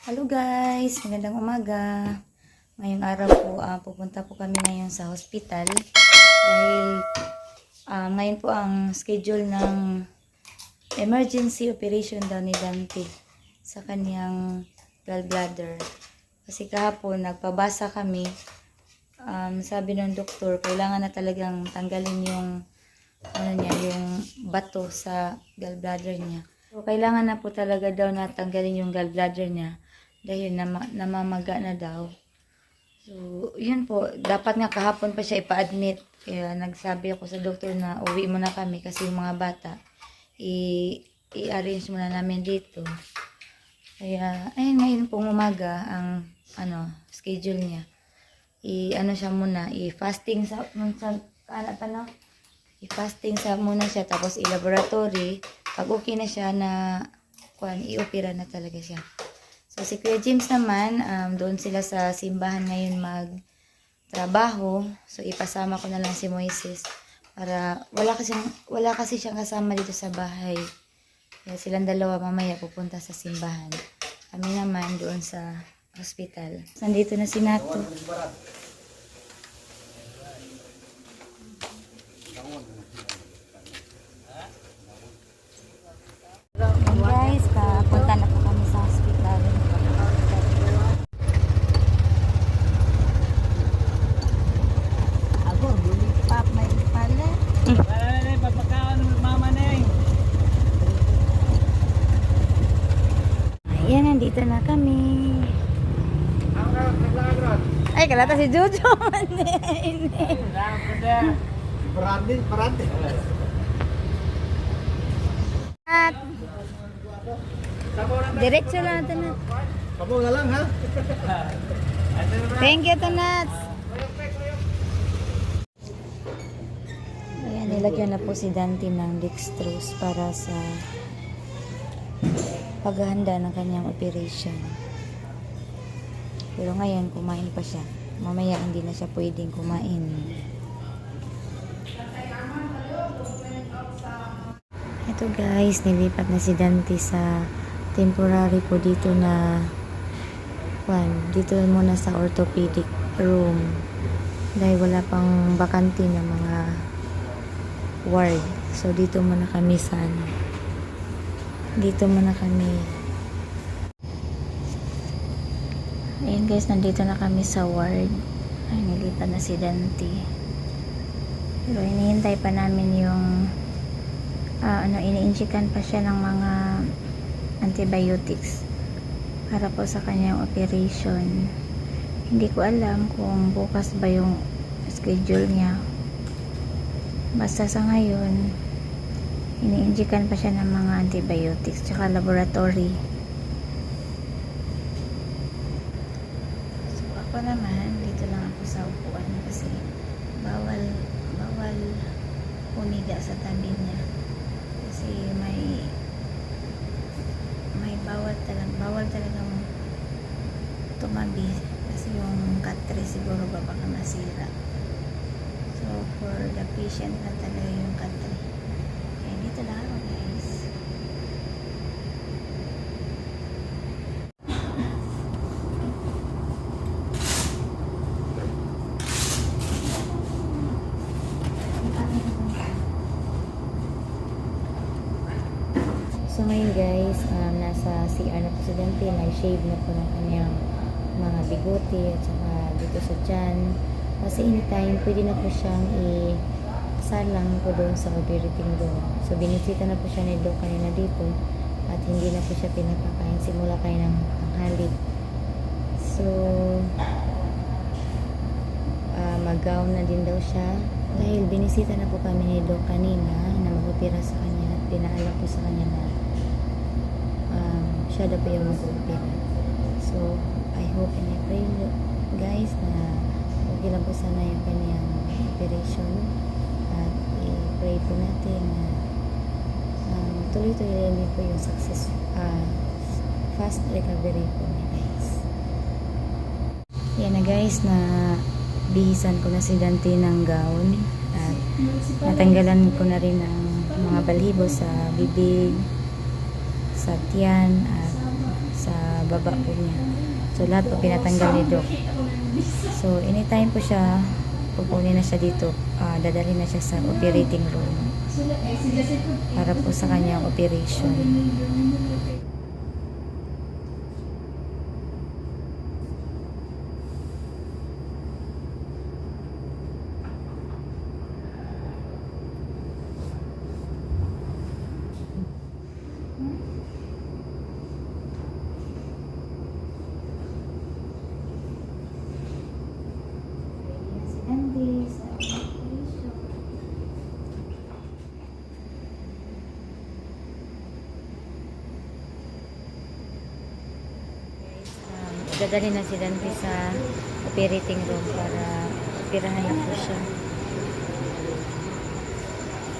Hello guys, magandang umaga. Ngayong araw po, pupunta po kami ngayon sa hospital dahil ngayon po ang schedule ng emergency operation daw ni Dante sa kanyang gallbladder. Kasi kahapon nagpabasa kami, sabi ng doktor, kailangan na talagang tanggalin yung yung bato sa gallbladder niya. So, kailangan na po talaga daw na tanggalin yung gallbladder niya dahil namamaga na daw. So, yun po. Dapat nga kahapon pa siya ipa-admit. Kaya nagsabi ako sa doktor na uwi muna kami kasi yung mga bata i-arrange muna namin dito. Kaya, ayun, ngayon pong umaga ang schedule niya. Siya muna, i-fasting i-fasting sa muna siya, tapos i-laboratory. Pag okay na siya i-opera na talaga siya. So, si Kuya James naman, doon sila sa simbahan ngayon magtrabaho. So, ipasama ko na lang si Moises para wala kasi siyang kasama dito sa bahay. Kaya silang dalawa mamaya pupunta sa simbahan. Kami naman doon sa hospital. Nandito na si Nato. Guys, papunta na po kami sa hospital. Ako, pap may pala. Papakawan ng mama na eh. Ayan, nandito na kami. Ay, kalata si Jojo. Parante. At diretso lang, Tanat. Kamu na lang ha. Thank you, Tanat. Ayan, nilagyan na po si Dante ng dextrose para sa paghahanda ng kanyang operation. Pero ngayon, kumain pa siya. Mamaya, hindi na siya pwedeng kumain. Ito guys, nilipat na si Dante sa temporary po dito dito muna sa orthopedic room. Dahil wala pang bakante na mga ward. So, dito muna kami dito muna kami. Ayan guys, nandito na kami sa ward. Ay, nilipat na si Dante. Pero hinihintay pa namin yung ini-injikan pa siya ng mga antibiotics para po sa kanyang operation. Hindi ko alam kung bukas ba yung schedule niya. Basta sa ngayon, ini-injikan pa siya ng mga antibiotics tsaka laboratory. So ako naman, dito lang ako sa upuan kasi bawal humiga sa tabi niya. Kasi may bawal talagang tumabi kasi yung cut-tray siguro baka masira. So for the patient na talaga yung cut-tray. Kaya dito lang ako guys. So ngayon guys, nasa CR na po si Dante, nag-shave na po ng kanyang mga bigote at saka dito sa tiyan. Kasi anytime, pwede na po siyang isalang po doon sa operating room. So binisita na po siya ni Doc kanina dito at hindi na po siya pinapakain simula kayo ng tanghali. So mag-gown na din daw siya dahil binisita na po kami ni Doc kanina na mag-opera sa kanya at pinaalam po sa kanya na siya daw po yung mag-opera. So I hope and I pray guys na okay lang po sana yung kanyang operation at i-pray po natin na tuloy-tuloy din po yung success fast recovery po niya guys. Yan na guys, na bihisan ko na si Dante ng gown at natanggalan ko na rin ang mga balhibo sa bibig, sa tiyan at sa baba po niya. So lahat po pinatanggal ni Doc. So anytime po siya, pupunin na siya dito, dadalhin na siya sa operating room para po sa kanyang operation. Dadalhin na si Dante sa operating room para operahan na po siya.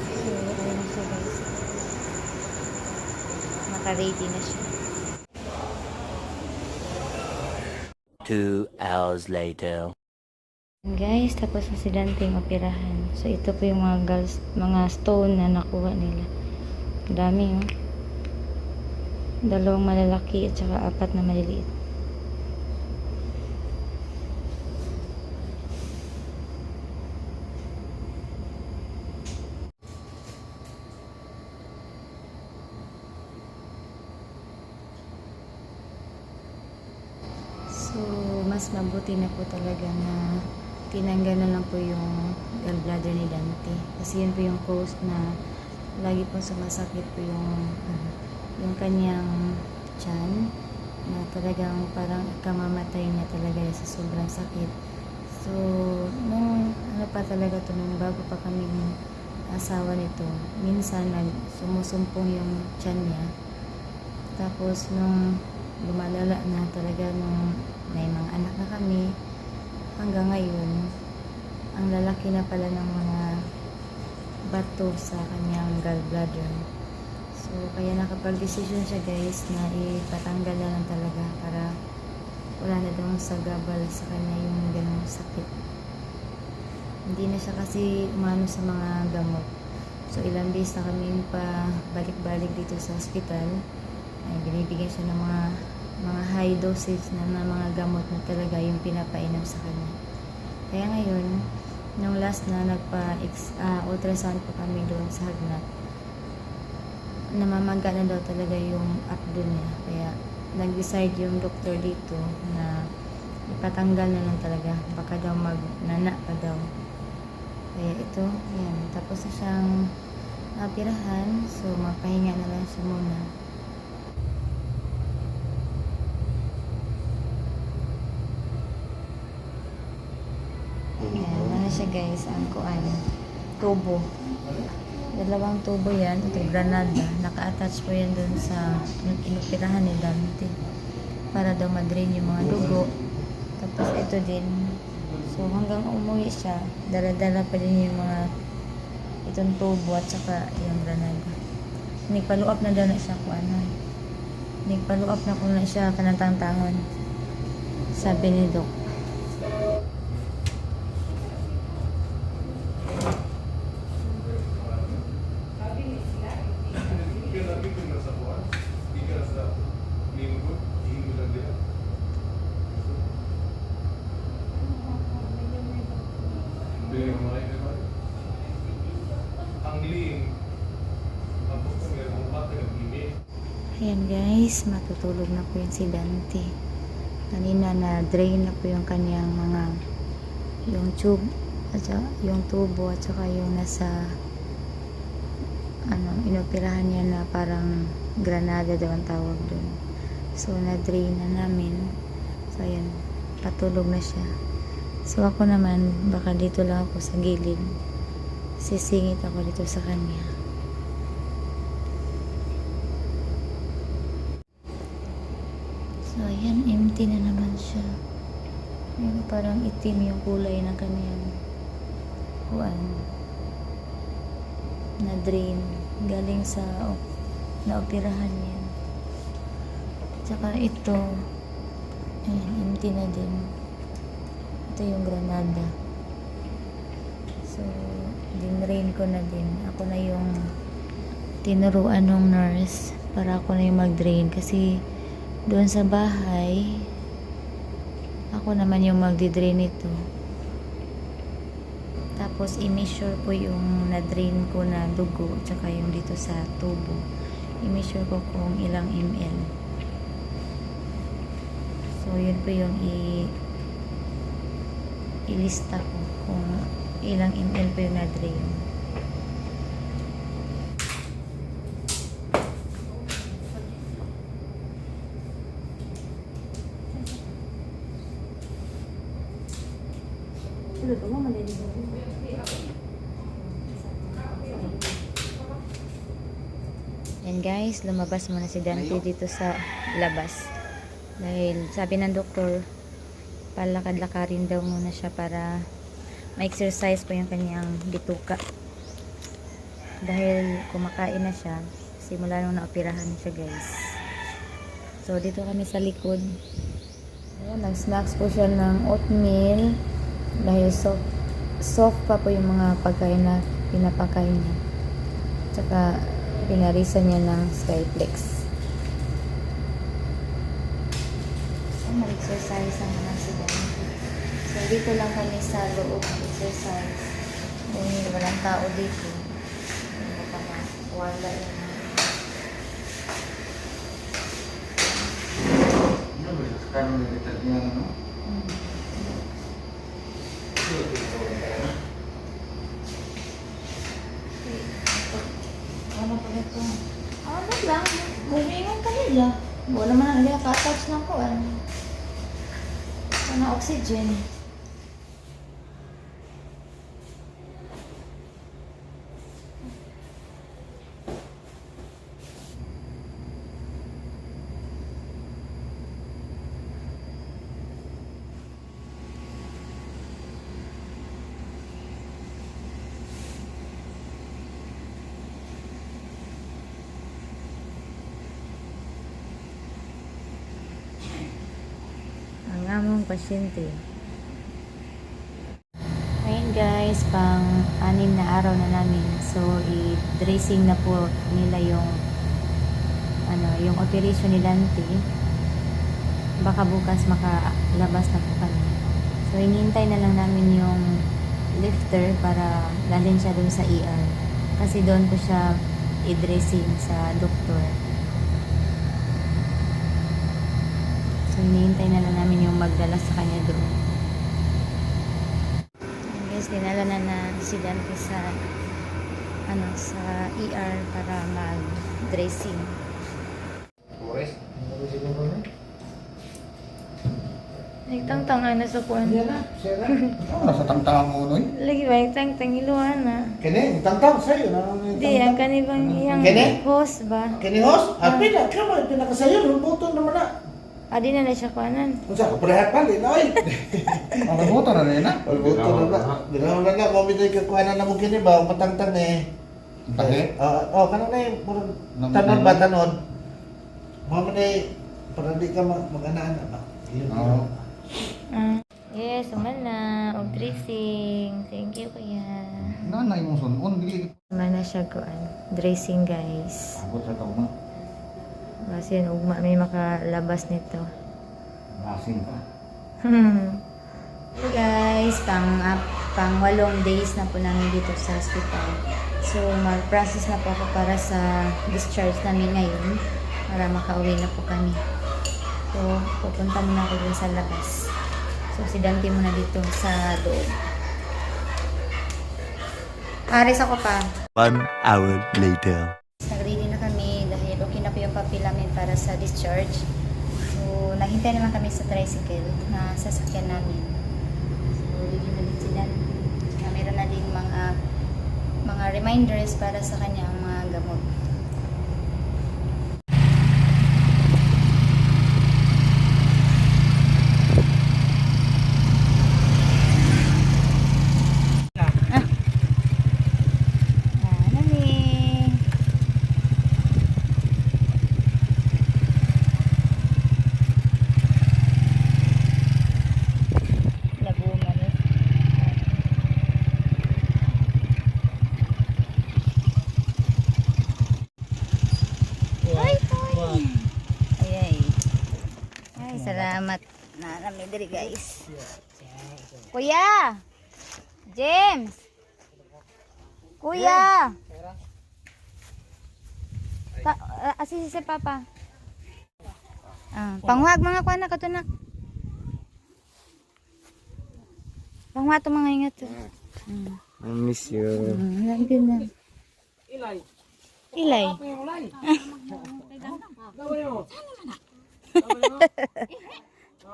So, ayun na siya guys. Naka-ready na siya. 2 hours later. Guys, tapos na si Dante yung operahan. So, ito po yung mga stone na nakuha nila. Dami, oh. 2 malalaki at saka 4 na maliliit. So, mas mabuti na po talaga na tinanggal na lang po yung gallbladder ni Dante. Kasi yun po yung cause na lagi po sumasakit po yung kanyang tiyan na talagang parang kamamatay niya talaga sa sobrang sakit. So, nung ano pa talaga to, nung bago pa kami asawa nito, minsan sumusumpong yung tiyan niya. Tapos nung lumalala na talaga, nung may mga anak na kami, hanggang ngayon, ang lalaki na pala ng mga bato sa kanyang gallbladder. So, kaya nakapag-decision siya guys na ipatanggal na lang talaga para wala na daw sagabal sa kanya yung ganong sakit. Hindi na siya kasi umano sa mga gamot. So, ilang days na kami pa balik-balik dito sa hospital. Ay, binibigyan siya ng mga high dosage na mga gamot na talaga yung pinapainom sa kanya. Kaya ngayon, nung last na nagpa-ultrasound pa kami doon sa Hagnat, namamaga na daw talaga yung abdomen niya. Kaya nag-decide yung doktor dito na ipatanggal na lang talaga. Baka daw magnana pa daw. Kaya ito, yan. Tapos na siyang napirahan. So, magpahinga na lang siya muna. Yan, ano siya guys, ang kuan, tubo. 2 tubo yan, ito granada. Naka-attach po yan dun sa inoperahan ni Dante para daw ma-drain yung mga dugo. Tapos ito din. So hanggang umuwi siya, dala-dala pa din yung mga itong tubo at saka yung granada. Nagpaluap na daw na siya kuan. Nagpaluap na ko na siya kanang tangon. Sabi ni Doc. Ayan guys, matutulog na po yun si Dante. Kanina na drain na po yung kanyang yung tube at saka, yung tubo at saka yung nasa inoperahan niya na parang granada daw ang tawag dun. So na drain na namin. So ayan, patulog na siya. So ako naman, baka dito lang ako sa gilid. Sisingit ako dito sa kanya. So, ayan, empty na naman siya. Yung parang itim yung kulay ng kanyang na-drain. Galing sa naoperahan niya. Tsaka ito, ayan, empty na din. Ito yung granada. So, dinrain ko na din. Ako na yung tinuruan ng nurse para ako na yung mag-drain kasi doon sa bahay. Ako naman yung magdi-drain nito. Tapos i-measure ko yung na-drain ko na dugo tsaka yung dito sa tubo. I-measure ko kung ilang ml. So yun po yung ilista ko kung ilang ml po yung na-drain. Yan guys, lumabas muna si Dante dito sa labas. Dahil sabi ng doktor, palakad-lakarin daw muna siya para ma-exercise po yung kanyang bituka. Dahil kumakain na siya, simula nung naoperahan siya guys. So dito kami sa likod. Ayan, nag-snacks po siya ng oatmeal. Dahil soft pa po yung mga pagkain na pinapakain niya. Tsaka pinarisa niya ng Skyflex. So, mag-exercise ang mga sila. So, dito lang kami sa loob exercise. Dahil walang tao dito. Baka wala yun. Sekarang dari tadinya no. Ano pa ito? Ano lang? Bumingon ka nila. Wala naman na nila ka-touch ng kuwan. Ano, oxygen. Ang among pasyente. Ngayon guys, pang-anim na araw na namin. So, i-dressing na po nila yung yung operation ni Dante. Baka bukas makalabas na po kami. So, hinihintay na lang namin yung lifter para dalhin siya doon sa ER. Kasi doon po siya i-dressing sa doktor. So, hinihintay na lang namin yung magdala sa kanya doon. And guys, dinala na si Dante sa sa ER para mag-dressing. Nagtangtang na sa kuwan. Nasa tangtang mo noy. Lagi ba, nagtangtang iluhan na. Kini, tangtang sa'yo na. Di, ang kanibang iyang Kene? host ba? Kini host? Pina, kama, pinakasayo, lumbuton naman na. Adi na na siya kuwanan. Kung saan, kapalahat pa, di na oy. Ang kabuto na rin na. Lumbuton na na. Dilaw na na, kung may kakuhanan na mo kini ba, matangtang eh. Tahi? Kanang na yung, tanod ba, tanod? Mga na para di ka mag-anaan na ba? Oo. Yes, uman na. Og dressing. Thank you, kuya. Nanay mo sunon, dili Uman na siya kuan. Dressing, guys. abot sa tao na. Kasi ugma may makalabas nito. Lasing pa. So guys, pang 8 days na po namin dito sa hospital. So mag-process na po ako para sa discharge namin ngayon para makauwi na po kami. So pupunta muna ako dun sa labas. So si Dante muna dito sa loob. Aris ako pa. 1 hour later. Nag-ready na kami dahil okay na po yung papel namin para sa discharge. So, naghintay naman kami sa tricycle na sasakyan namin. So, ready na din sila. Meron na din mga reminders para sa kanyang mga gamot. Nanami diri guys. Kuya! James! Kuya! Asisi si Papa. Pangwag mga kuha na katunak. Pangwag ito mga ingat. I miss you. Lagi na. Ilay.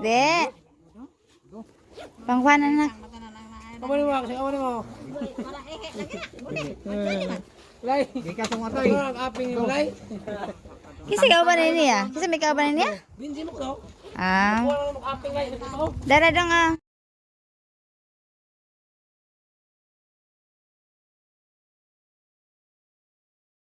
De. Pangkuha na na. Kisa ka ba na niya? Kisa may ka ba na niya? Ah. Dara dong ah.